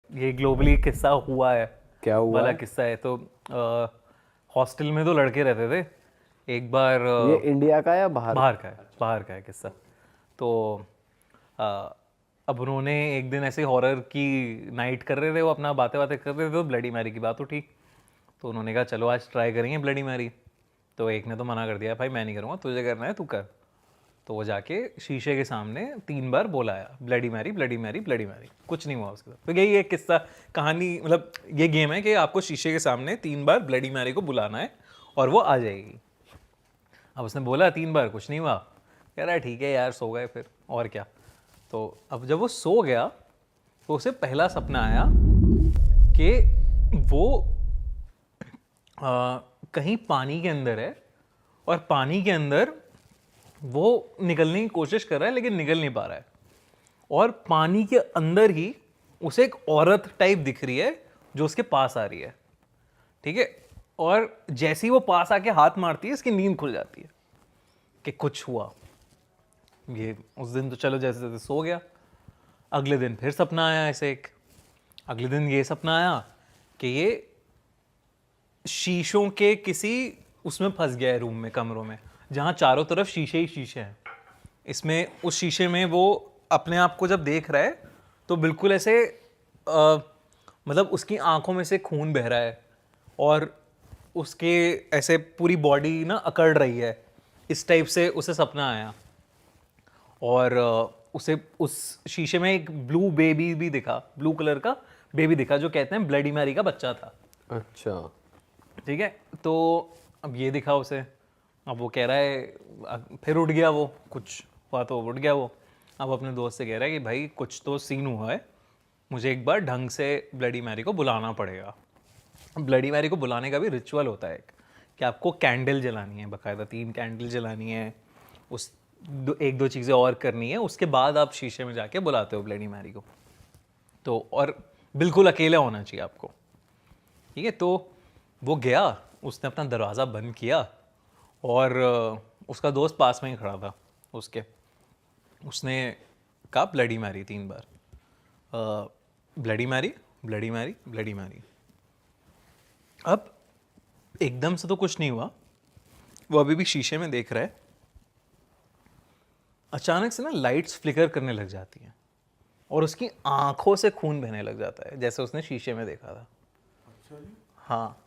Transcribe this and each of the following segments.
ये ग्लोबली किस्सा हुआ है। क्या हुआ वाला है? किस्सा है। तो हॉस्टल में दो लड़के रहते थे। एक बार ये इंडिया का या बाहर बाहर का? का है, बाहर का है किस्सा। तो अ, अब उन्होंने एक दिन ऐसे हॉरर की नाइट कर रहे थे, वो अपना बातें बातें कर रहे थे, तो ब्लडी मैरी की बात उठी। तो उन्होंने कहा चलो आज ट्राई करेंगे ब्लडी मैरी। तो एक ने तो मना कर दिया, भाई मैं नहीं करूँगा, तुझे करना है तू कर। तो वो जाके शीशे के सामने 3 बार बोलाया bloody Mary bloody Mary bloody Mary, कुछ नहीं हुआ उसके साथ। तो यही एक किस्सा कहानी, मतलब ये गेम है कि आपको शीशे के सामने 3 बार ब्लडी मैरी को बुलाना है और वो आ जाएगी। अब उसने बोला 3 बार, कुछ नहीं हुआ। कह रहा है ठीक है यार, सो गए फिर और क्या। तो अब जब वो सो गया तो उसे पहला सपना आया कि वो कहीं पानी के अंदर है और पानी के अंदर वो निकलने की कोशिश कर रहा है लेकिन निकल नहीं पा रहा है। और पानी के अंदर ही उसे एक औरत टाइप दिख रही है जो उसके पास आ रही है। ठीक है। और जैसे ही वो पास आके हाथ मारती है, इसकी नींद खुल जाती है कि कुछ हुआ। ये उस दिन तो चलो जैसे जैसे सो गया। अगले दिन फिर सपना आया ऐसे एक। अगले दिन ये सपना आया कि ये शीशों के किसी उसमें फंस गया है, रूम में, कमरों में, जहाँ चारों तरफ शीशे ही शीशे हैं। इसमें उस शीशे में वो अपने आप को जब देख रहा है तो बिल्कुल ऐसे मतलब उसकी आंखों में से खून बह रहा है और उसके ऐसे पूरी बॉडी ना अकड़ रही है। इस टाइप से उसे सपना आया। और उसे उस शीशे में एक ब्लू बेबी भी दिखा, ब्लू कलर का बेबी दिखा, जो कहते हैं ब्लडी मैरी का बच्चा था। अच्छा। ठीक है। तो अब ये दिखा उसे। अब वो कह रहा है, फिर उठ गया वो, कुछ हुआ तो उठ गया वो। अब अपने दोस्त से कह रहा है कि भाई कुछ तो सीन हुआ है, मुझे एक बार ढंग से ब्लडी मैरी को बुलाना पड़ेगा। ब्लडी मैरी को बुलाने का भी रिचुअल होता है एक, कि आपको कैंडल जलानी है, बाकायदा 3 कैंडल जलानी है, उस एक दो चीज़ें और करनी है, उसके बाद आप शीशे में जाके बुलाते हो ब्लडी मैरी को। तो और बिल्कुल अकेले होना चाहिए आपको। ठीक है। तो वो गया, उसने अपना दरवाज़ा बंद किया और उसका दोस्त पास में ही खड़ा था उसके। उसने कहा ब्लडी मैरी 3 बार, bloody Mary bloody Mary bloody Mary. अब एकदम से तो कुछ नहीं हुआ, वो अभी भी शीशे में देख रहा है। अचानक से ना लाइट्स फ्लिकर करने लग जाती हैं और उसकी आंखों से खून बहने लग जाता है, जैसे उसने शीशे में देखा था। हाँ।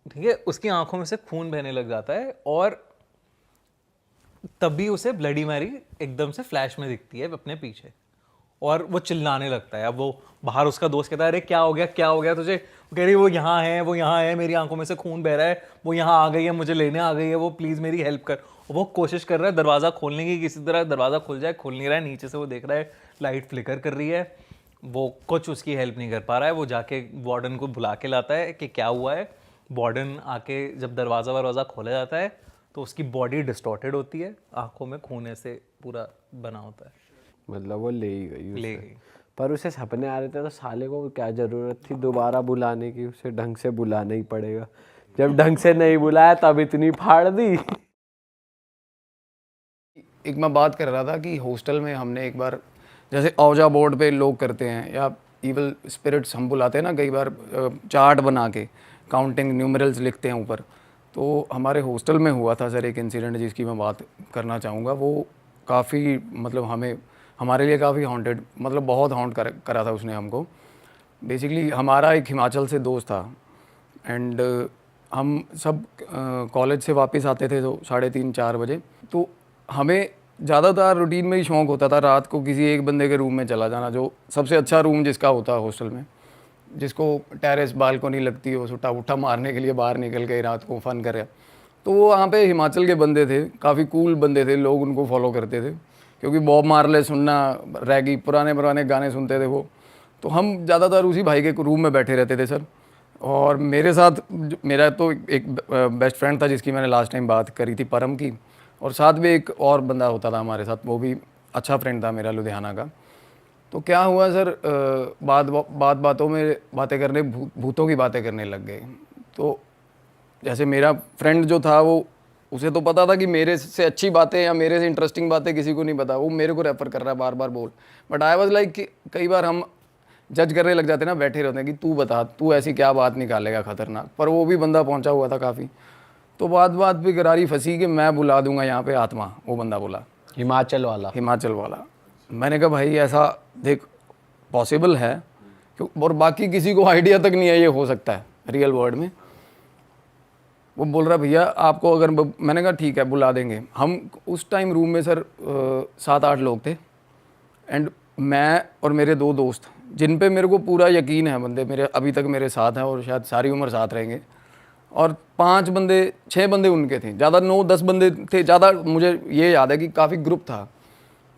ठीक है। उसकी आंखों में से खून बहने लग जाता है और तभी उसे ब्लडी मैरी एकदम से फ्लैश में दिखती है अपने पीछे और वो चिल्लाने लगता है। अब वो बाहर, उसका दोस्त कहता है अरे क्या हो गया, क्या हो गया तुझे? वो कह रही वो यहाँ है, वो यहाँ है, मेरी आंखों में से खून बह रहा है, वो यहाँ आ गई है, मुझे लेने आ गई है, वो प्लीज़ मेरी हेल्प कर। वो कोशिश कर रहा है दरवाज़ा खोलने की, किसी तरह दरवाज़ा खुल जाए, खुल नहीं रहा है। नीचे से वो देख रहा है लाइट फ्लिकर कर रही है, वो कुछ उसकी हेल्प नहीं कर पा रहा है। वो जाके वार्डन को बुला के लाता है कि क्या हुआ है। वार्डन आके जब दरवाज़ा वरवाज़ा खोला जाता है तो उसकी बॉडी डिस्टॉर्टेड होती है, आंखों में खून ऐसे पूरा बना होता है। मतलब वो ले ही गई ले उसे। गई। पर उसे सपने आ रहे थे तो साले को क्या ज़रूरत थी दोबारा बुलाने की? उसे ढंग से बुलाना ही पड़ेगा। जब ढंग से नहीं बुलाया तब इतनी फाड़ दी। एक मैं बात कर रहा था कि हॉस्टल में हमने एक बार, जैसे औजा बोर्ड पे लोग करते हैं या इवल स्पिरिट्स हम बुलाते हैं ना कई बार, चार्ट बना के काउंटिंग न्यूमरल्स लिखते हैं ऊपर। तो हमारे हॉस्टल में हुआ था सर एक इंसिडेंट जिसकी मैं बात करना चाहूँगा। वो काफ़ी मतलब हमारे लिए काफ़ी हॉन्टेड, मतलब बहुत हॉन्ट करा था उसने हमको। बेसिकली हमारा एक हिमाचल से दोस्त था एंड हम सब कॉलेज से वापस आते थे तो 3:30-4 बजे। तो हमें ज़्यादातर रूटीन में ही शौक़ होता था रात को किसी एक बंदे के रूम में चला जाना, जो सबसे अच्छा रूम जिसका होता है हॉस्टल में, जिसको टेरेस बालकनी लगती हो, सुट्टा उठा मारने के लिए बाहर निकल के रात को फ़न करे। तो वो वहाँ पे हिमाचल के बंदे थे, काफ़ी कूल बंदे थे, लोग उनको फॉलो करते थे क्योंकि बॉब मार्ले सुनना, रैगी, पुराने गाने सुनते थे वो। तो हम ज़्यादातर उसी भाई के रूम में बैठे रहते थे सर। और मेरे साथ मेरा तो एक बेस्ट फ्रेंड था जिसकी मैंने लास्ट टाइम बात करी थी, परम की, और साथ में एक और बंदा होता था हमारे साथ, वो भी अच्छा फ्रेंड था मेरा लुधियाना का। तो क्या हुआ सर, बातों में बातें करने, भूतों की बातें करने लग गए। तो जैसे मेरा फ्रेंड जो था वो उसे तो पता था कि मेरे से अच्छी बातें या मेरे से इंटरेस्टिंग बातें किसी को नहीं पता, वो मेरे को रेफर कर रहा है बार बार बोल। बट आई वाज लाइक कि कई बार हम जज करने लग जाते हैं ना, बैठे रहते हैं कि तू बता, तू ऐसी क्या बात निकालेगा खतरनाक। पर वो भी बंदा पहुंचा हुआ था काफ़ी, तो बात पे गरारी फंसी कि मैं बुला दूंगा यहाँ पे आत्मा। वो बंदा बोला हिमाचल वाला। हिमाचल वाला। मैंने कहा भाई ऐसा देख पॉसिबल है, और बाकी किसी को आइडिया तक नहीं है ये हो सकता है रियल वर्ल्ड में। वो बोल रहा भैया आपको अगर, मैंने कहा ठीक है बुला देंगे हम। उस टाइम रूम में सर 7-8 लोग थे, एंड मैं और मेरे 2 दोस्त जिन पे मेरे को पूरा यकीन है, बंदे मेरे अभी तक मेरे साथ हैं और शायद सारी उम्र साथ रहेंगे। और 6 बंदे उनके थे, ज़्यादा 9-10 बंदे थे ज़्यादा, मुझे ये याद है कि काफ़ी ग्रुप था।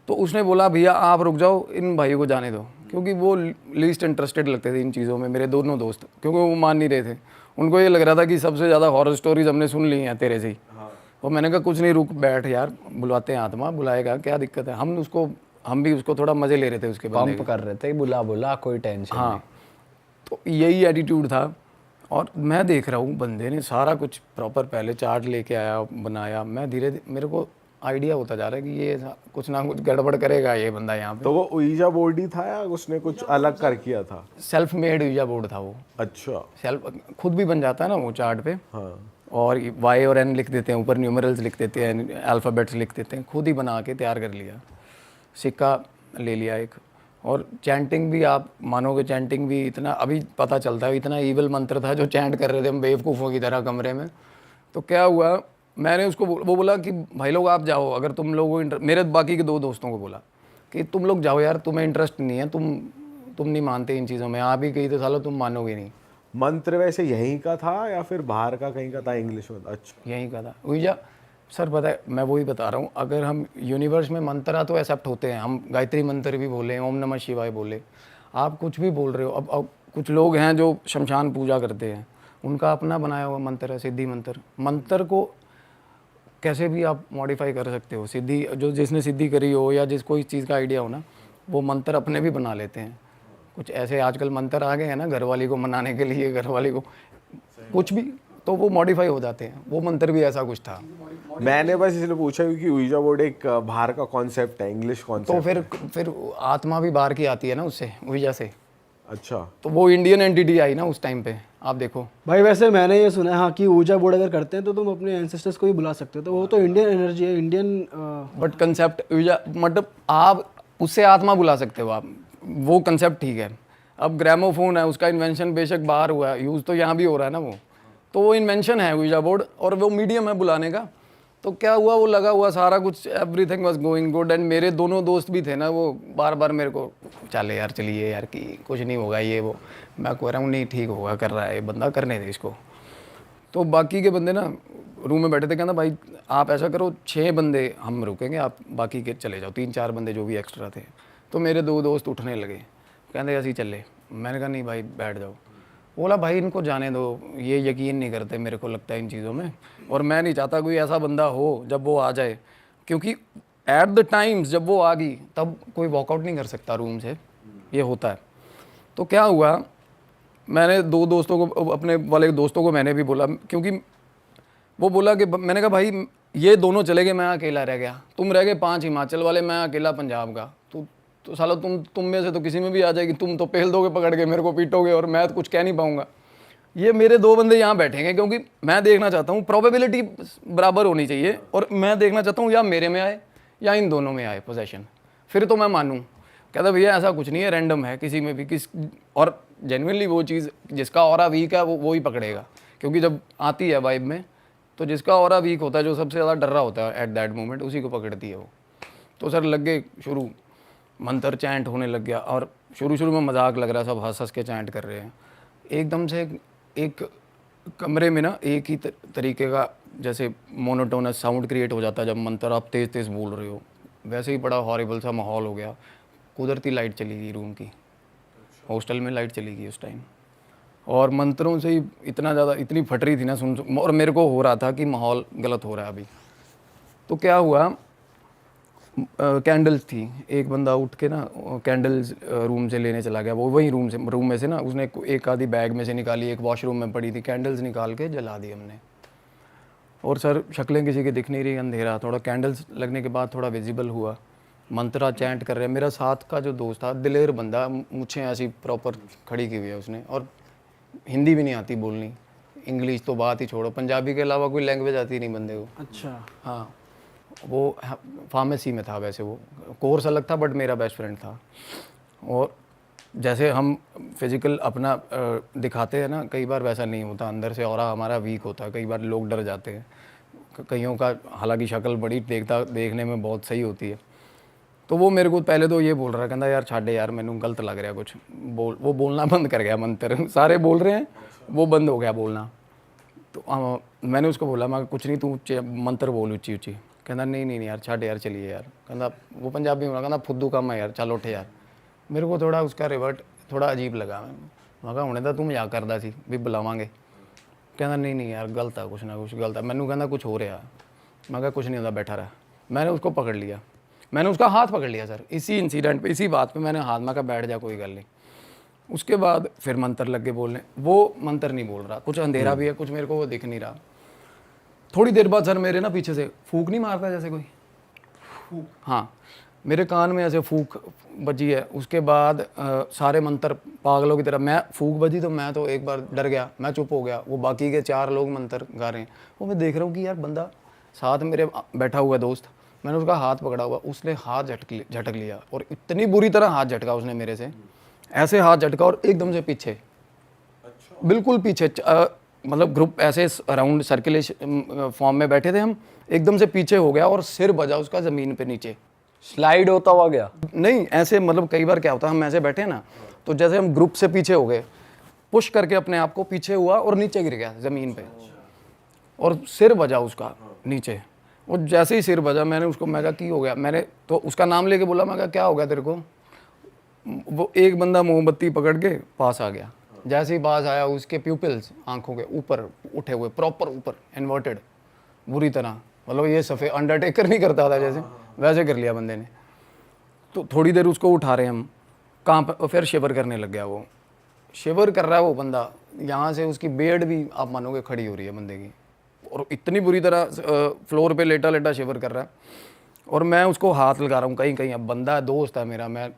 तो उसने बोला भैया आप रुक जाओ, इन भाइयों को जाने दो, क्योंकि वो लीस्ट इंटरेस्टेड लगते थे इन चीज़ों में, मेरे दोनों दोस्त, क्योंकि वो मान नहीं रहे थे। उनको ये लग रहा था कि सबसे ज़्यादा हॉरर स्टोरीज हमने सुन ली हैं तेरे से ही। और मैंने कहा कुछ नहीं, रुक बैठ यार, बुलाते हैं आत्मा, बुलाएगा, क्या दिक्कत है। हम भी उसको थोड़ा मज़े ले रहे थे उसके बंदे पंप कर रहे थे, बुला कोई टेंशन नहीं। हाँ, तो यही एटीट्यूड था। और मैं देख रहा हूँ बंदे ने सारा कुछ प्रॉपर पहले चार्ट लेके आया, बनाया। मैं धीरे धीरे मेरे को आइडिया होता जा रहा है कि ये कुछ ना कुछ गड़बड़ करेगा ये बंदा यहाँ पे। तो वो उईजा बोर्ड ही था या उसने कुछ अलग कर किया था? सेल्फ मेड यूजा बोर्ड था वो। अच्छा। सेल्फ खुद भी बन जाता है ना वो चार्ट पे। हाँ। और वाई और एन लिख देते हैं, ऊपर न्यूमरल्स लिख देते हैं, अल्फ़ाबेट्स लिख देते हैं, खुद ही बना के तैयार कर लिया। सिक्का ले लिया एक। और चैंटिंग भी आप मानोगे, चैंटिंग भी इतना अभी पता चलता है, इतना ईवल मंत्र था जो चैंट कर रहे थे हम बेवकूफ़ों की तरह कमरे में। तो क्या हुआ, मैंने उसको वो बोला कि भाई लोग आप जाओ, अगर तुम लोगों को मेरे बाकी के 2 दोस्तों को बोला कि तुम लोग जाओ यार, तुम्हें इंटरेस्ट नहीं है, तुम नहीं मानते इन चीज़ों में, आप ही कही तो सालों तुम मानोगे नहीं। मंत्र वैसे यहीं का था या फिर बाहर का कहीं का था? इंग्लिश में? अच्छा। यहीं का था उईजा। सर पता है मैं वही बता रहा हूँ, अगर हम यूनिवर्स में मंत्र तो एक्सेप्ट होते हैं, हम गायत्री मंत्र भी बोले, ओम नमः शिवाय बोले, आप कुछ भी बोल रहे हो। अब कुछ लोग हैं जो शमशान पूजा करते हैं, उनका अपना बनाया हुआ मंत्र है सिद्धि मंत्र। मंत्र को कैसे भी आप मॉडिफाई कर सकते हो। सिद्धि जो जिसने सिद्धि करी हो या जिसको इस चीज़ का आइडिया हो ना, वो मंत्र अपने भी बना लेते हैं। कुछ ऐसे आजकल मंत्र आ गए हैं ना घरवाली को मनाने के लिए, घरवाली को कुछ भी, तो वो मॉडिफाई हो जाते हैं। वो मंत्र भी ऐसा कुछ था। मैंने बस इसलिए पूछा क्योंकि उईजा बोर्ड एक बाहर का कॉन्सेप्ट है, इंग्लिश कॉन्सेप्ट। तो फिर आत्मा भी बाहर की आती है ना उससे, उईजा से। अच्छा। तो वो इंडियन एंटिटी आई ना उस टाइम पे, आप देखो। भाई वैसे मैंने ये सुना है हाँ कि ऊर्जा बोर्ड अगर करते हैं तो तुम अपने एंसेस्टर्स को भी बुला सकते हो, तो वो तो इंडियन एनर्जी है, इंडियन। बट कंसेप्ट ऊर्जा मतलब आप उससे आत्मा बुला सकते हो आप, वो कंसेप्ट ठीक है। अब ग्रामोफोन है, उसका इन्वेंशन बेशक बाहर हुआ है, यूज़ तो यहाँ भी हो रहा है ना वो, तो वो इन्वेंशन है ऊर्जा बोर्ड, और वो मीडियम है बुलाने का। तो क्या हुआ, वो लगा हुआ सारा कुछ, everything was going good. And मेरे दोनों दोस्त भी थे ना, वो बार बार मेरे को चले यार चलिए यार कि कुछ नहीं होगा ये वो। मैं कह रहा हूँ नहीं ठीक होगा, कर रहा है ये बंदा, करने दे इसको। तो बाकी के बंदे ना रूम में बैठे थे, कहना भाई आप ऐसा करो 6 बंदे हम रुकेंगे, आप बाकी के चले जाओ, 3-4 बंदे जो भी एक्स्ट्रा थे। तो मेरे 2 दोस्त उठने लगे, कहते ऐसे ही चले। मैंने कहा नहीं भाई बैठ जाओ। बोला भाई इनको जाने दो, ये यकीन नहीं करते मेरे को लगता है इन चीज़ों में, और मैं नहीं चाहता कोई ऐसा बंदा हो जब वो आ जाए, क्योंकि एट द टाइम्स जब वो आ गई तब कोई वॉकआउट नहीं कर सकता रूम से, ये होता है। तो क्या हुआ, मैंने 2 दोस्तों को, अपने वाले दोस्तों को मैंने भी बोला, क्योंकि वो बोला कि मैंने कहा भाई ये दोनों चले गए, मैं अकेला रह गया, तुम रह गए 5 हिमाचल वाले, मैं अकेला पंजाब का। तो साला तुम में से तो किसी में भी आ जाएगी, तुम तो पेल दोगे पकड़ के, मेरे को पीटोगे और मैं तो कुछ कह नहीं पाऊंगा। ये मेरे 2 बंदे यहाँ बैठेंगे, क्योंकि मैं देखना चाहता हूँ, प्रोबेबिलिटी बराबर होनी चाहिए, और मैं देखना चाहता हूँ या मेरे में आए या इन दोनों में आए पोजेशन, फिर तो मैं मानूँ। कहता भैया ऐसा कुछ नहीं है, रैंडम है, किसी में भी और जेन्युइनली वो चीज़ जिसका ऑरा वीक है वो ही पकड़ेगा, क्योंकि जब आती है वाइब में तो जिसका ऑरा वीक होता है, जो सबसे ज़्यादा डर रहा होता है एट दैट मोमेंट, उसी को पकड़ती है वो। तो सर लग गए शुरू, मंत्र चैंट होने लग गया, और शुरू में मजाक लग रहा है, सब हंस के चैंट कर रहे हैं। एकदम से एक कमरे में ना एक ही तरीके का जैसे मोनोटोनस साउंड क्रिएट हो जाता है जब मंत्र आप तेज़ तेज़ बोल रहे हो, वैसे ही बड़ा हॉरिबल सा माहौल हो गया। कुदरती लाइट चली गई रूम की, हॉस्टल में लाइट चली गई उस टाइम, और मंत्रों से ही इतना ज़्यादा इतनी फट रही थी ना सुन, और मेरे को हो रहा था कि माहौल गलत हो रहा है अभी। तो क्या हुआ, कैंडल्स थी, एक बंदा उठ के ना कैंडल्स रूम से लेने चला गया, वो वही रूम में से ना उसने एक आधी बैग में से निकाली, एक वॉशरूम में पड़ी थी, कैंडल्स निकाल के जला दी हमने। और सर शक्लें किसी की दिख नहीं रही, अंधेरा, थोड़ा कैंडल्स लगने के बाद थोड़ा विजिबल हुआ, मंत्रा चैंट कर रहे हैं। मेरा साथ का जो दोस्त था दिलेर बंदा, मुझे ऐसी प्रॉपर खड़ी की हुई है उसने, और हिंदी भी नहीं आती बोलनी, इंग्लिश तो बात ही छोड़ो, पंजाबी के अलावा कोई लैंग्वेज आती नहीं बंदे को। अच्छा। हाँ, वो फार्मेसी में था वैसे, वो कोर्स अलग था बट मेरा बेस्ट फ्रेंड था। और जैसे हम फिजिकल अपना दिखाते हैं ना, कई बार वैसा नहीं होता, अंदर से ऑरा हमारा वीक होता है, कई बार लोग डर जाते हैं। कईयों का हालांकि शक्ल बड़ी देखने में बहुत सही होती है। तो वो मेरे को पहले तो ये बोल रहा है, कहता यार छाड़े यार, मैंने गलत लग रहा कुछ, वो बोलना बंद कर गया मंत्र, सारे बोल रहे हैं, वो बंद हो गया बोलना। तो मैंने उसको बोला, मैं कुछ नहीं, तू मंत्र बोल ऊँची ऊँची। कहना नहीं यार छाड़ यार, चलिए यार। कहना वो पंजाबी में कहना फुद्दू काम है यार, चल उठ यार। मेरे को थोड़ा उसका रिवर्ट थोड़ा अजीब लगा। मैं कहा हुणे तो तू मजाक करदा सी भी बुलावांगे। कहना नहीं यार गलत है, कुछ ना कुछ गलत है। मैनू कहना कुछ हो रहा। मैं कहा कुछ नहीं होता, बैठा रहा। मैंने उसको पकड़ लिया, मैंने उसका हाथ पकड़ लिया सर, इसी इंसिडेंट पे, इसी बात पे मैंने हाथ, मैं कहा बैठ जा कोई गल नहीं। उसके बाद फिर मंत्र लग के बोलने, वो मंत्र नहीं बोल रहा, कुछ अंधेरा भी है, कुछ मेरे को वो दिख नहीं रहा। थोड़ी देर बाद सर मेरे ना पीछे से फूक नहीं मारता जैसे कोई, हाँ, मेरे कान में ऐसे फूक बजी है। उसके बाद सारे मंत्र पागलों की तरह, मैं फूक बजी तो मैं तो एक बार डर गया, मैं चुप हो गया। वो बाकी के 4 लोग मंत्र गा रहे हैं, वो मैं देख रहा हूँ कि यार बंदा साथ मेरे बैठा हुआ दोस्त, मैंने उसका हाथ पकड़ा हुआ, उसने हाथ झटक लिया, और इतनी बुरी तरह हाथ झटका उसने मेरे से, ऐसे हाथ झटका और एकदम से पीछे, बिल्कुल पीछे, मतलब ग्रुप ऐसे अराउंड सर्कुलेशन फॉर्म में बैठे थे हम, एकदम से पीछे हो गया और सिर बजा उसका ज़मीन पे नीचे, स्लाइड होता हुआ गया। नहीं ऐसे, मतलब कई बार क्या होता है, हम ऐसे बैठे ना, तो जैसे हम ग्रुप से पीछे हो गए, पुश करके अपने आप को पीछे हुआ और नीचे गिर गया ज़मीन पे, और सिर बजा उसका नीचे। और जैसे ही सिर बजा, मैंने उसको, मैं कहा की हो गया, मैंने तो उसका नाम लेके बोला, मैं कहा क्या हो गया तेरे को। वो एक बंदा मोमबत्ती पकड़ के पास आ गया, जैसे ही पास आया उसके प्यूपिल्स आंखों के ऊपर उठे हुए, प्रॉपर ऊपर इन्वर्टेड बुरी तरह, मतलब ये सफ़ेद अंडरटेकर नहीं करता था जैसे, वैसे कर लिया बंदे ने। तो थोड़ी देर उसको उठा रहे हम, फिर शिवर करने लग गया, वो शिवर कर रहा है वो बंदा, यहाँ से उसकी बेड भी आप मानोगे खड़ी हो रही है बंदे की, और इतनी बुरी तरह फ्लोर पे लेटा लेटा शिवर कर रहा है। और मैं उसको हाथ लगा रहा हूँ कहीं कहीं, अब बंदा दोस्त है मेरा,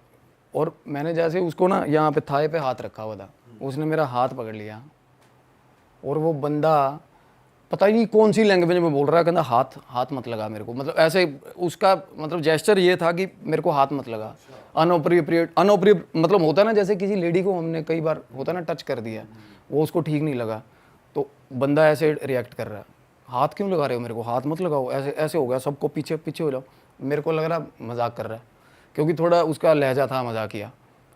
और मैंने जैसे उसको ना यहाँ पे थाए पे हाथ रखा हुआ था, उसने मेरा हाथ पकड़ लिया, और वो बंदा पता ही नहीं कौन सी लैंग्वेज में बोल रहा है, कहता हाथ मत लगा मेरे को, मतलब ऐसे उसका मतलब जेस्चर ये था कि मेरे को हाथ मत लगा, अनअप्रोप्रिएट मतलब होता है ना, जैसे किसी लेडी को हमने कई बार होता ना टच कर दिया, वो उसको ठीक नहीं लगा, तो बंदा ऐसे रिएक्ट कर रहा है, हाथ क्यों लगा रहे हो मेरे को, हाथ मत लगाओ, ऐसे ऐसे हो गया, सबको पीछे पीछे हो जाओ। मेरे को लग रहा मजाक कर रहा है, क्योंकि थोड़ा उसका लहजा था मजाकिया।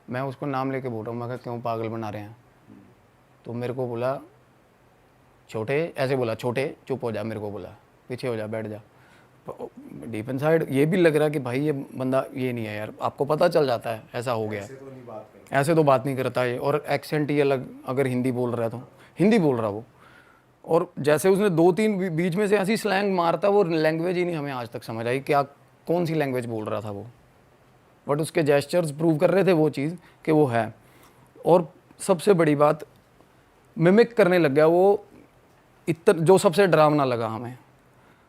मैं उसको नाम लेके बोल रहा हूँ, मैं कहा क्यों पागल बना रहे हैं। तो मेरे को बोला छोटे, ऐसे बोला छोटे चुप हो जा, मेरे को बोला पीछे हो जा, बैठ जा। डीप इनसाइड ये भी लग रहा कि भाई ये बंदा ये नहीं है यार, आपको पता चल जाता है ऐसा हो गया, ऐसे तो बात नहीं करता ये, और एक्सेंट ही अलग, अगर हिंदी बोल रहा है तो हिंदी बोल रहा वो, और जैसे उसने 2-3 बीच में से ऐसी स्लैंग मारता, वो लैंग्वेज ही नहीं हमें आज तक समझ आई क्या कौन सी लैंग्वेज बोल रहा था वो, बट उसके जेस्चर्स प्रूव कर रहे थे वो चीज़ कि वो है। और सबसे बड़ी बात, मिमिक करने लग गया वो, इतना जो सबसे डरावना लगा हमें।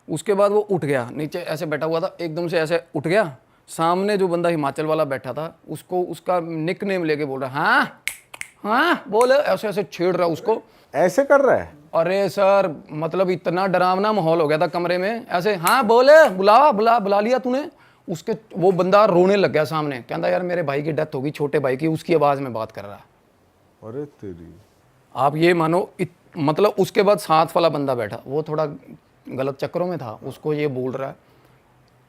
उसके बाद वो उठ गया, नीचे ऐसे बैठा हुआ था, एकदम से ऐसे उठ गया, सामने जो बंदा हिमाचल वाला बैठा था उसको उसका निक नेम लेके बोल रहा, हाँ हाँ बोले, ऐसे ऐसे छेड़ रहा उसको, ऐसे कर रहा है। अरे सर मतलब इतना डरावना माहौल हो गया था कमरे में, ऐसे हाँ बोले, बुला लिया तूने। उसके वो बंदा रोने लग गया सामने, कहता यार मेरे भाई की डेथ होगी, छोटे भाई की, उसकी आवाज़ में बात कर रहा है। अरे तेरी, आप ये मानो मतलब उसके बाद साथ वाला बंदा बैठा, वो थोड़ा गलत चक्करों में था, उसको ये बोल रहा है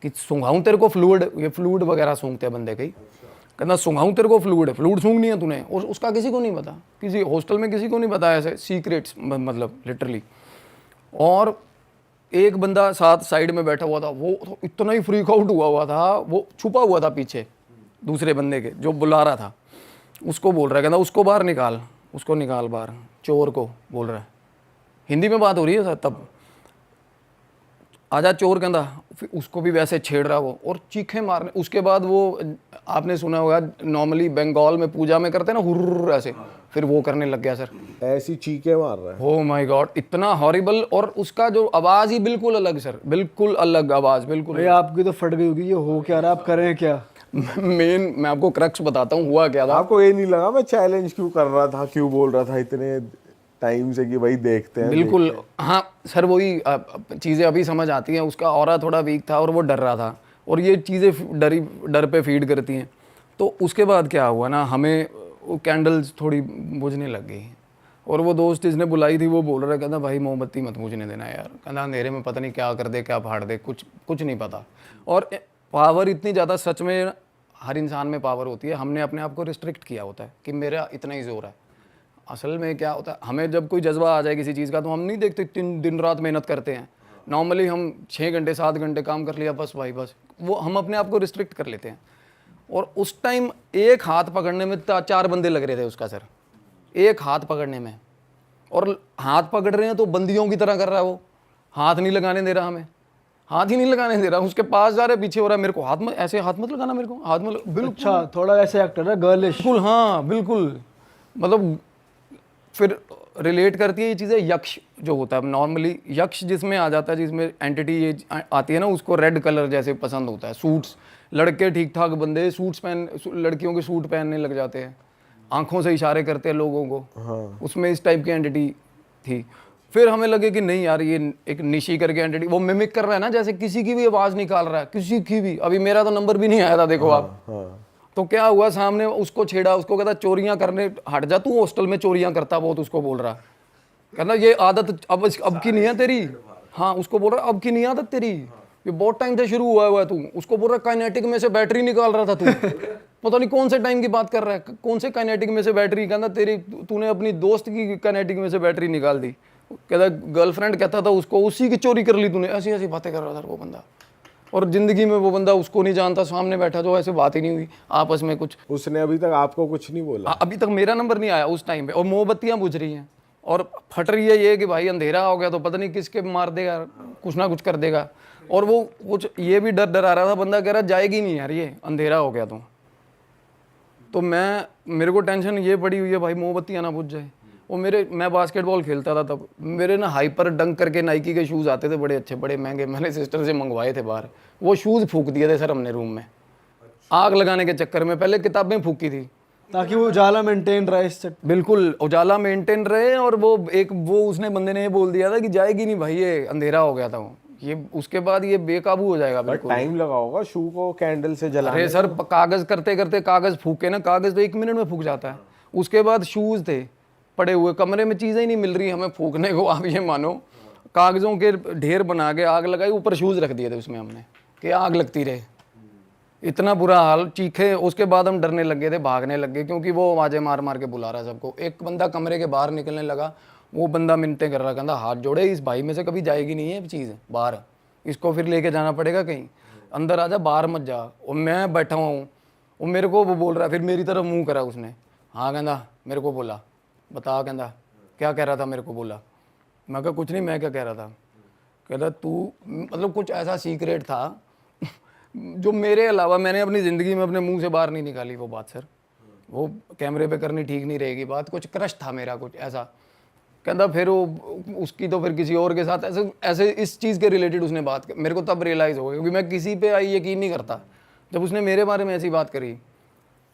कि सूंघाऊँ तेरे को फ्लूइड, ये फ्लूइड वगैरह सूंघते हैं बंदे कई, कहना सूंघाऊँ तेरे को फ्लूइड सूंघनी है तूने, और उसका किसी को नहीं पता, किसी हॉस्टल में किसी को नहीं पता, ऐसे सीक्रेट्स मतलब लिटरली। और एक बंदा साथ साइड में बैठा हुआ था, वो तो इतना ही फ्रीक आउट हुआ था, वो छुपा हुआ था पीछे दूसरे बंदे के जो बुला रहा था, उसको बोल रहा है, कहना उसको बाहर निकाल, उसको निकाल बाहर, चोर को बोल रहा है, हिंदी में बात हो रही है सर। तब आजा चोर कहता, फिर उसको भी वैसे छेड़ रहा वो और चीखें मारने। उसके बाद वो आपने सुना होगा नॉर्मली बंगाल में पूजा में करते हैं ना हुर्र ऐसे, फिर वो करने लग गया सर। ऐसी चीखें मार रहा है। ओ माय गॉड, इतना हॉरिबल। और उसका जो आवाज़ ही बिल्कुल अलग सर, बिल्कुल अलग आवाज़, बिल्कुल। भाई आपकी तो फट गई होगी, ये हो क्या रहा है, आप करें क्या? मेन मैं आपको क्रक्स बताता हूँ हुआ क्या था। आपको ये नहीं लगा मैं चैलेंज क्यों कर रहा था, क्यों बोल रहा था इतने टाइम से कि भाई देखते हैं? बिल्कुल हाँ सर, वही चीज़ें अभी समझ आती हैं। उसका ऑरा थोड़ा वीक था और वो डर रहा था, और ये चीज़ें डर पे फीड करती हैं। तो उसके बाद क्या हुआ ना, हमें वो कैंडल्स थोड़ी बुझने लग गई, और वो दोस्त जिसने बुलाई थी वो बोल रहा है, कहता भाई मोमबत्ती मत बुझने देना यार, कहता अंधेरे में पता नहीं क्या कर दे क्या फाड़ दे, कुछ नहीं पता। और पावर इतनी ज़्यादा, सच में हर इंसान में पावर होती है, हमने अपने आप को रिस्ट्रिक्ट किया होता है कि मेरा इतना ही जोर है। असल में क्या होता है, हमें जब कोई जज्बा आ जाए किसी चीज़ का तो हम नहीं देखते, दिन रात मेहनत करते हैं। नॉर्मली हम 6 घंटे 7 घंटे काम कर लिया बस भाई बस, वो हम अपने आप को रिस्ट्रिक्ट कर लेते हैं। और उस टाइम एक हाथ पकड़ने में 4 बंदे लग रहे थे उसका सर, एक हाथ पकड़ने में। और हाथ पकड़ रहे हैं तो बंदियों की तरह कर रहा है वो, हाथ नहीं लगाने दे रहा, हमें हाथ ही नहीं लगाने दे रहा। उसके पास जा रहे पीछे हो रहा है, मेरे को हाथ में ऐसे हाथ मत लगाना, मेरे को हाथ में बिल्कुल। अच्छा, थोड़ा ऐसे एक्टर है गर्लिश। बिल्कुल हाँ बिल्कुल, मतलब फिर रिलेट करती है ये चीज़ें। यक्ष जो होता है नॉर्मली, यक्ष जिसमें आ जाता है, जिसमें एंटिटी ये आती है ना, उसको रेड कलर जैसे पसंद होता है। सूट्स, लड़के ठीक ठाक बंदे सूट्स लड़कियों के सूट पहनने लग जाते हैं, आंखों से इशारे करते हैं लोगों को। हाँ। उसमें इस टाइप की एंटिटी थी। फिर हमें लगे कि नहीं यार, ये एक निशी करके एंटिटी वो मिमिक कर रहा है ना, जैसे किसी की भी आवाज़ निकाल रहा है, किसी की भी। अभी मेरा तो नंबर भी नहीं आया था, देखो आप। तो क्या हुआ, सामने उसको छेड़ा, उसको कहता चोरियां करने हट जा तू, हॉस्टल में चोरियां करता बहुत, उसको बोल रहा, कहना ये आदत अब की नहीं है तेरी। हाँ, उसको बोल रहा अब की नहीं आदत तेरी, ये बहुत टाइम से शुरू हुआ है तू। उसको बोल रहा काइनेटिक में से बैटरी निकाल रहा था तू, पता नहीं कौन से टाइम की बात कर रहा है, कौन से काइनेटिक में से बैटरी। कहना तेरी, तूने अपनी दोस्त की काइनेटिक में से बैटरी निकाल दी। कहता गर्लफ्रेंड कहता था उसको, उसी की चोरी कर ली तूने। ऐसी ऐसी बातें कर रहा था वो बंदा, और जिंदगी में वो बंदा उसको नहीं जानता, सामने बैठा जो ऐसे बात ही नहीं हुई आपस में कुछ। उसने अभी तक आपको कुछ नहीं बोला? अभी तक मेरा नंबर नहीं आया उस टाइम पे। और मोमबत्तियां बुझ रही हैं और फट रही है ये कि भाई अंधेरा हो गया तो पता नहीं किसके मार देगा, कुछ ना कुछ कर देगा। और वो कुछ ये भी डर आ रहा था, बंदा कह रहा जाएगी नहीं यार ये अंधेरा हो गया तो मेरे को टेंशन ये पड़ी हुई है भाई मोमबत्तियां ना बुझ जाए। वो मैं बास्केटबॉल खेलता था तब, मेरे ना हाइपर डंक करके नाइकी के शूज़ आते थे बड़े अच्छे बड़े महंगे, मैंने सिस्टर से मंगवाए थे बाहर। वो शूज़ फूंक दिए थे सर हमने रूम में, आग लगाने के चक्कर में। पहले किताबें फूकी थी ताकि वो उजाला मेंटेन रहे इससे। बिल्कुल उजाला मेंटेन रहे। और वो उसने बंदे ने ये बोल दिया था कि जाएगी नहीं भाई, ये अंधेरा हो गया था वो, ये उसके बाद ये बेकाबू हो जाएगा। बिल्कुल टाइम लगा होगा शू को कैंडल से जलाने। अरे सर कागज करते करते कागज फूके ना, कागज तो 1 मिनट में फूक जाता है। उसके बाद शूज थे पड़े हुए कमरे में, चीजें ही नहीं मिल रही हमें फूकने को। आप ये मानो कागजों के ढेर बना के आग लगाई, ऊपर शूज रख दिए थे उसमें हमने कि आग लगती रहे। इतना बुरा हाल, चीखे। उसके बाद हम डरने लग गए थे, भागने लग गए, क्योंकि वो आवाजें मार मार के बुला रहा सबको। एक बंदा कमरे के बाहर निकलने लगा, वो बंदा मिन्नतें कर रहा, कहता हाथ जोड़े, इस भाई में से कभी जाएगी नहीं है चीज़ बाहर, इसको फिर लेके जाना पड़ेगा कहीं, अंदर आ जा बाहर मत जा। और मैं बैठा हुआ हूँ, वो मेरे को वो बोल रहा है, फिर मेरी तरफ मुंह करा उसने। हाँ कहता मेरे को बोला, बता कहता क्या कह रहा था, मेरे को बोला। मैं कहा कुछ नहीं, मैं क्या कह रहा था। कहता तू, मतलब कुछ ऐसा सीक्रेट था जो मेरे अलावा मैंने अपनी ज़िंदगी में अपने मुंह से बाहर नहीं निकाली वो बात सर। वो कैमरे पे करनी ठीक नहीं रहेगी बात, कुछ क्रश था मेरा कुछ ऐसा। कहता फिर वो उसकी तो फिर किसी और के साथ ऐसे ऐसे इस चीज़ के रिलेटेड उसने बात की। मेरे को तब रियलाइज़ हो गया, क्योंकि मैं किसी पे यकीन नहीं करता, जब उसने मेरे बारे में ऐसी बात करी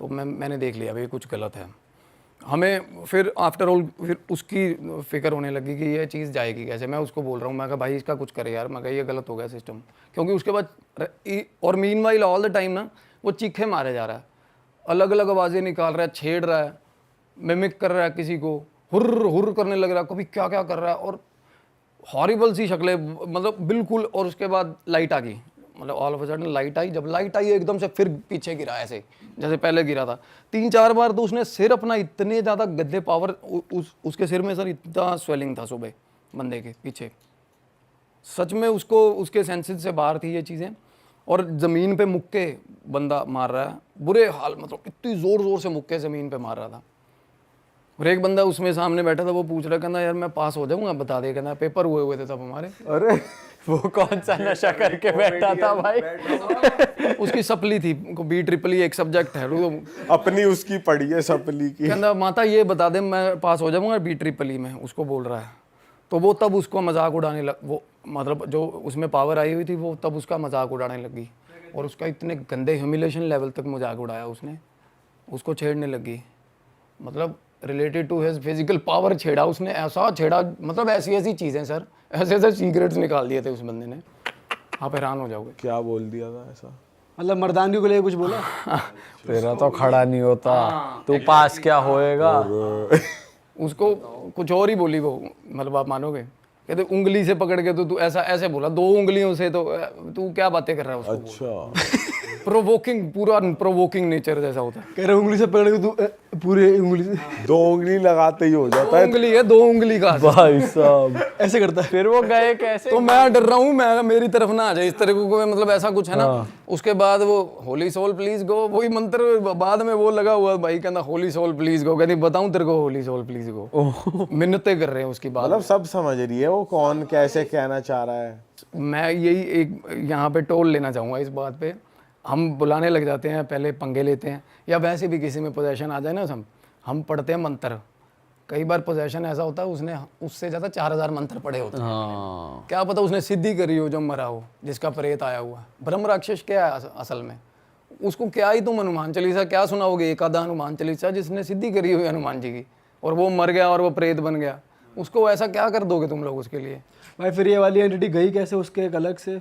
तो मैंने देख लिया भाई कुछ गलत है। हमें फिर आफ्टर ऑल फिर उसकी फिक्र होने लगी कि ये चीज़ जाएगी कैसे। मैं उसको बोल रहा हूँ, मैं कहा भाई इसका कुछ करे यार, मैं कहा ये गलत हो गया सिस्टम। क्योंकि उसके बाद और मीनवाइल ऑल द टाइम ना वो चीखे मारे जा रहा है, अलग अलग आवाज़ें निकाल रहा है, छेड़ रहा है, मिमिक कर रहा है किसी को, हुर्र हुर्र करने लग रहा है, कभी क्या क्या कर रहा है, और हॉरिबल सी शक्लें, मतलब बिल्कुल। और उसके बाद लाइट आ गई, मतलब all of a sudden light आई। जब लाइट आई एकदम से फिर पीछे गिरा ऐसे जैसे पहले गिरा था 3-4 बार। तो उसने सिर अपना इतने ज़्यादा गद्दे पावर, उसके सिर में सर इतना स्वेलिंग था सुबह बंदे के पीछे, सच में उसको उसके सेंसेस से बाहर थी ये चीज़ें। और ज़मीन पे मुक्के बंदा मार रहा है, बुरे हाल, मतलब इतनी ज़ोर ज़ोर से मुक्के ज़मीन पे मार रहा था। और एक बंदा उसमें सामने बैठा था, वो पूछ रहा, कहना यार मैं पास हो जाऊँगा, बता दे, कहना पेपर हुए हुए थे तब हमारे। अरे वो कौन सा नशा करके बैठा था भाई? उसकी सपली थी, बी ट्रिपल एक सब्जेक्ट है, अपनी उसकी पड़ी है सपली की। कहना माता ये बता दे मैं पास हो जाऊंगा बी ट्रिपल में, उसको बोल रहा है। तो वो तब उसको मजाक उड़ाने लग, वो मतलब जो उसमें पावर आई हुई थी वो तब उसका मजाक उड़ाने लगी, और उसका इतने गंदे ह्यूमिलेशन लेवल तक मजाक उड़ाया उसने, उसको छेड़ने लगी, मतलब related to his physical power छेड़ा उसने, ऐसा छेड़ा, मतलब ऐसी ऐसी चीज़ें सर, ऐसे ऐसे सीक्रेट्स निकाल दिए थे उस बंदे ने, आप हैरान हो जाओगे। क्या बोल दिया था ऐसा? मतलब मर्दानगी को लेकर कुछ बोला? तेरा तो खड़ा नहीं होता, तू पास क्या होएगा? उसको कुछ और ही बोली वो, मतलब आप मानोगे, कहते उंगली से पकड़ के तो तू ऐसा ऐसे बोला, 2 उंगलियों से, तो तू क्या बातें कर रहा है उसको। अच्छा। प्रोवोकिंग, पूरा प्रोवोकिंग नेचर जैसा होता है। कह रहे उंगली से पकड़ के तू पूरे उंगली से 2 उंगली लगाते ही हो जाता 2 है। उंगली है, 2 उंगली का भाई साहब ऐसे करता है। फिर वो गए कैसे? तो मैं डर रहा हूँ, मैं मेरी तरफ ना आ जाए इस तरह को, मतलब ऐसा कुछ है ना। उसके बाद वो होली सोल प्लीज गो, वही मंत्र बाद में वो लगा हुआ भाई, कहना होली सोल प्लीज गो, कहती बताऊं तेरे को होली सोल प्लीज गो, मिन्नतें कर रहे हैं उसकी बात। मतलब सब समझ रही है वो कौन कैसे कहना चाह रहा है। मैं यही एक यहाँ पे टोल लेना चाहूँगा इस बात पे, हम बुलाने लग जाते हैं, पहले पंगे लेते हैं, या वैसे भी किसी में पोजेशन आ जाए ना, हम पढ़ते हैं मंत्र, कई बार पोजेशन ऐसा होता है उसने उससे ज़्यादा 4000 मंत्र पढ़े होते हैं। हाँ क्या पता उसने सिद्धि करी हो, जब मरा हो, जिसका प्रेत आया हुआ है। ब्रह्म राक्षस क्या है असल में, उसको क्या ही तुम हनुमान चालीसा क्या सुनाओगे, एक आधा हनुमान चालीसा जिसने सिद्धि करी हुई हनुमान जी की, और वो मर गया और वो प्रेत बन गया, उसको ऐसा क्या कर दोगे तुम लोग उसके लिए। भाई फिर ये वाली एंटिटी गई कैसे उसके एक अलग से?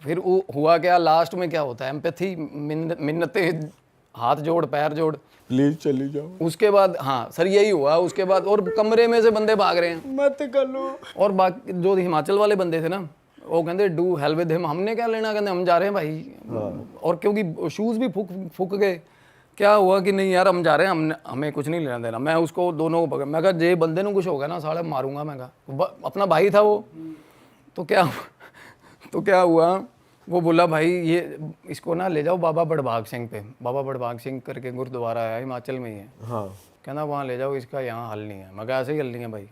फिर वो हुआ क्या, लास्ट में क्या होता है, एम्पैथी, मिन्नतें, हाथ जोड़ पैर जोड़, प्लीज चली जाओ। उसके बाद हाँ सर यही हुआ। उसके बाद और कमरे में से बंदे भाग रहे हैं, मत कर लो। और बाकी जो हिमाचल वाले बंदे थे ना, वो कहते डू हेल विद हिम, हमने क्या लेना, कहते हम जा रहे हैं भाई। और क्योंकि शूज़ भी फूक गए, क्या हुआ कि नहीं यार हम जा रहे हैं, हमें कुछ नहीं लेना देना। मैं उसको दोनों को पकड़, मैं कहा जे बंदे ने कुछ हो गया ना साले मारूंगा, मैं कहा अपना भाई था वो। तो क्या हुआ, वो बोला भाई ये इसको ना ले जाओ बाबा बड़भाग सिंह पे, बाबा बड़भाग सिंह करके गुरुद्वारा है हिमाचल में ही है। हाँ। कहना वहाँ ले जाओ, इसका यहाँ हल नहीं है। मैं कहा ऐसे ही हल नहीं है भाई,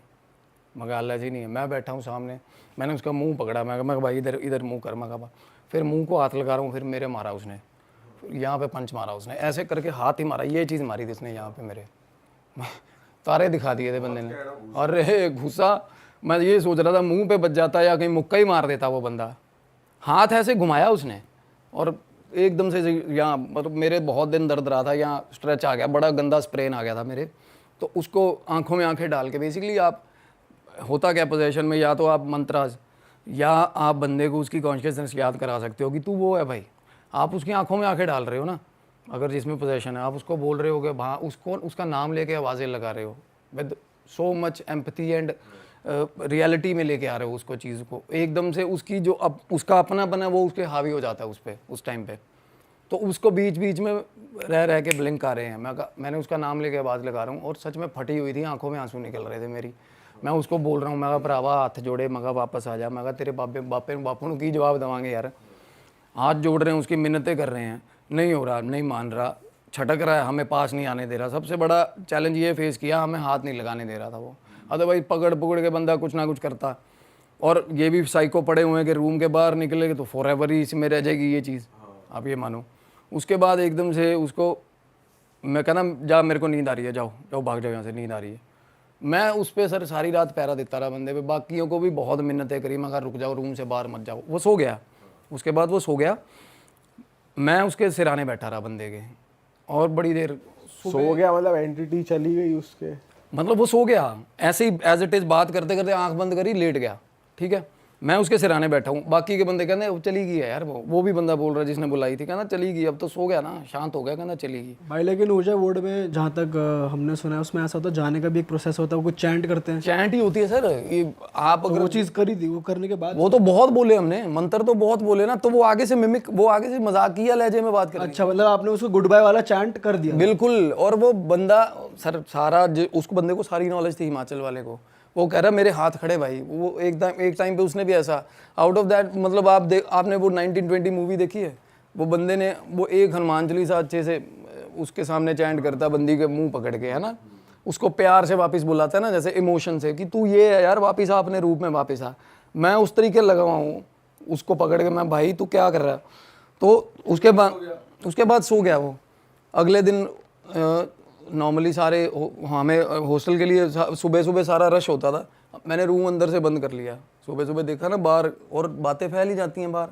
मैं कहा हल ऐसे ही नहीं है। मैं बैठा हूँ सामने, मैंने उसका मुंह पकड़ा, मैं कहा भाई इधर मुंह कर, मैं कहा फिर मुंह को हाथ लगा रहा हूँ, फिर मेरे मारा उसने, यहाँ पे पंच मारा उसने, ऐसे करके हाथ ही मारा, ये चीज़ मारी थी उसने यहाँ पे मेरे, तारे दिखा दिए थे बंदे ने। अरे गुस्सा, मैं ये सोच रहा था मुंह पे बच जाता या कहीं मुक्का ही मार देता वो बंदा। हाथ ऐसे घुमाया उसने और एकदम से यहाँ, मतलब मेरे बहुत दिन दर्द रहा था, यहाँ स्ट्रेच आ गया, बड़ा गंदा स्प्रेन आ गया था मेरे। तो उसको आंखों में आंखें डाल के, बेसिकली आप होता क्या पोजीशन में, या तो आप मंत्राज या आप बंदे को उसकी कॉन्शियसनेस याद करा सकते हो कि तू वो है भाई, आप उसकी आंखों में आंखें डाल रहे हो ना, अगर जिसमें पोजीशन है, आप उसको बोल रहे हो कि वहाँ उसको उसका नाम लेके आवाज़ें लगा रहे हो with so much empathy and reality में लेके आ रहे हो उसको, चीज़ को एकदम से उसकी जो अब उसका अपना बना वो उसके हावी हो जाता है उस पर उस टाइम पे। तो उसको बीच बीच में रह के ब्लिंक आ रहे हैं, मैंने उसका नाम लेके आवाज़ लगा रहा हूँ, और सच में फटी हुई थी, आंखों में आंसू निकल रहे थे मेरी। मैं उसको बोल रहा हूँ, मैं कहा भरावा हाथ जोड़े, मैं कहा वापस आ जा, मैं कहा तेरे बापू की जवाब देवांगे यार। हाथ जोड़ रहे हैं, उसकी मिन्नतें कर रहे हैं, नहीं हो रहा, नहीं मान रहा, छटक रहा है, हमें पास नहीं आने दे रहा। सबसे बड़ा चैलेंज ये फेस किया, हमें हाथ नहीं लगाने दे रहा था वो, अदरवाइज पकड़ के बंदा कुछ ना कुछ करता। और ये भी साइको पड़े हुए हैं कि रूम के बाहर निकलेगे तो फॉरएवर ही इसमें रह जाएगी ये चीज़, आप ये मानो। उसके बाद एकदम से उसको मैं कहना जा मेरे को नींद आ रही है, जाओ जाओ भाग जाओ यहाँ से, नींद आ रही है। मैं उस पर सर सारी रात पहरा देता रहा बंदे पे, बाकियों को भी बहुत मिन्नतें करी, मैं कहा रुक जाओ, रूम से बाहर मत जाओ। वो सो गया, उसके बाद वो सो गया, मैं उसके सिराने बैठा रहा बंदे के, और बड़ी देर सो गया, मतलब एंटिटी चली गई उसके, मतलब वो सो गया ऐसे ही एज इट इज, बात करते करते आंख बंद करी, लेट गया, ठीक है। मैं उसके सिराने बैठा हूँ, बाकी के बंदे कहते चली गई है यार, वो भी बंदा बोल रहा है जिसने बुलाई थी, कहना चली गई, अब तो सो गया ना, शांत हो गया, कहना चली गई भाई। लेकिन ऊर्जा बोर्ड में जहाँ तक हमने सुना है उसमें ऐसा होता है, जाने का भी एक प्रोसेस होता है, वो कुछ चैंट करते हैं। चैंट ही होती है सर ये, आप अगर वो चीज़ करी थी, वो करने के बाद वो तो बहुत बोले हमने, मंत्र तो बहुत बोले ना, तो वो आगे से मिमिक, वो आगे से मजाकिया लहजे में बात कर, अच्छा, मतलब आपने उसको गुड बाय वाला चैंट कर दिया। बिल्कुल। और वो बंदा सर सारा उसको बंदे को सारी नॉलेज थी हिमाचल वाले को, वो कह रहा मेरे हाथ खड़े भाई। वो एक टाइम पे उसने भी ऐसा आउट ऑफ दैट, मतलब आपने वो 1920 मूवी देखी है, वो बंदे ने वो एक हनुमान चालीसा अच्छे से उसके सामने चैंट करता बंदी के मुंह पकड़ के, है ना, उसको प्यार से वापस बुलाता है ना, जैसे इमोशन से कि तू ये है यार, वापस आ अपने रूप में वापस आ। मैं उस तरीके लगा हुआ हूँ, उसको पकड़ के मैं, भाई तू क्या कर रहा है? तो उसके बाद सो गया वो। अगले दिन नॉर्मली सारे हमें हॉस्टल के लिए सुबह सुबह सारा रश होता था, मैंने रूम अंदर से बंद कर लिया। सुबह सुबह देखा ना बाहर, और बातें फैल ही जाती हैं बाहर,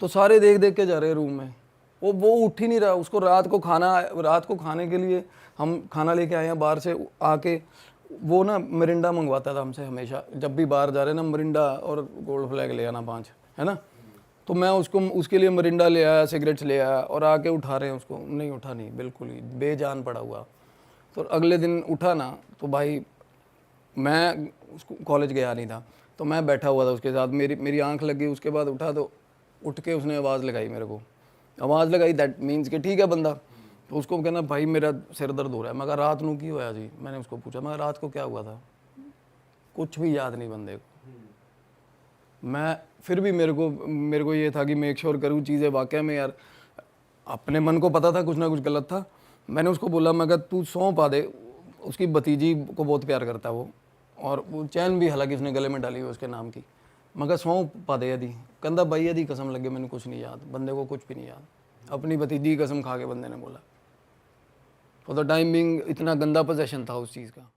तो सारे देख देख के जा रहे हैं रूम में। वो उठ ही नहीं रहा। उसको रात को खाने के लिए हम खाना लेके आए हैं बाहर से आके, वो ना मिरिंडा मंगवाता था हमसे हमेशा, जब भी बाहर जा रहे ना मिरिंडा और गोल्ड फ्लैग ले आना 5, है ना। तो मैं उसके लिए मिरिंडा ले आया, सिगरेट्स ले आया, और आके उठा रहे हैं उसको, नहीं उठा नहीं, बिल्कुल ही बेजान पड़ा हुआ। तो अगले दिन उठा ना, तो भाई मैं कॉलेज गया नहीं था, तो मैं बैठा हुआ था उसके साथ, मेरी आंख लगी। उसके बाद उठा तो उठ के उसने आवाज़ लगाई मेरे को, आवाज़ लगाई, दैट मीन्स कि ठीक है बंदा। तो उसको कहना भाई मेरा सिर दर्द हो रहा है। मैं कहा रात को क्यों होया जी? मैंने उसको पूछा, मैं रात को क्या हुआ था? कुछ भी याद नहीं बंदे को। मैं फिर भी मेरे को ये था कि मेक श्योर करूँ चीज़ें वाकई में, यार अपने मन को पता था कुछ ना कुछ गलत था। मैंने उसको बोला, मैं कहा तू सौंप पा दे, उसकी भतीजी को बहुत प्यार करता है वो, और वो चैन भी हालांकि उसने गले में डाली हुई उसके नाम की। मैं कहा सौंप पा दे यदि, कहता भाई यदि कसम लगे मैंने कुछ नहीं याद, बंदे को कुछ भी नहीं याद। अपनी भतीजी की कसम खा के बंदे ने बोला। फॉर द टाइम बिंग इतना गंदा पोजेशन था उस चीज़ का।